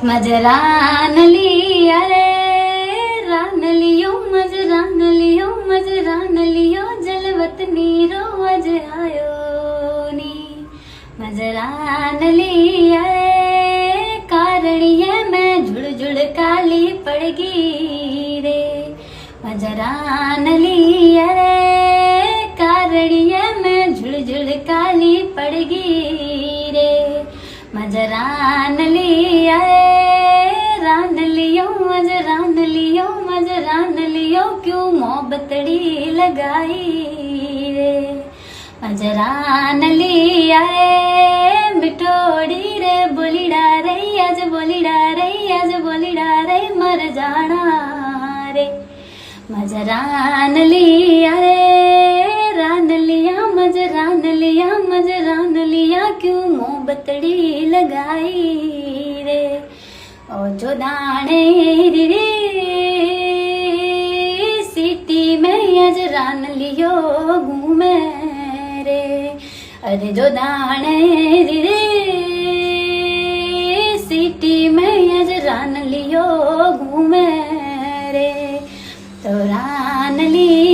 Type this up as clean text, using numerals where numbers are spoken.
मजरान लिया रे रान लियो मजरान लियो जलवत नीरो अज आयो नी मजरान लिया रे कारणिये में झुड़ झुड़ काली पड़गी रे मजरान लिया रे कारणिये में झुड़ झुड़ काली पड़गी रे मजरान लिया रे रान लियो क्यों मोहब्बतड़ी लगाई रे मजरान लिया रे मिठोड़ी रे बोलीड़ा रे मर जाना रे मजरान लिया रे रान लिया क्यों मोहब्बतड़ी लगाई रे ओ जो दाने रे सिटी में अजरान लियो घूमे रे अरे जो दाने रे सिटी में अजरान लियो घूमे रे तो रान लियो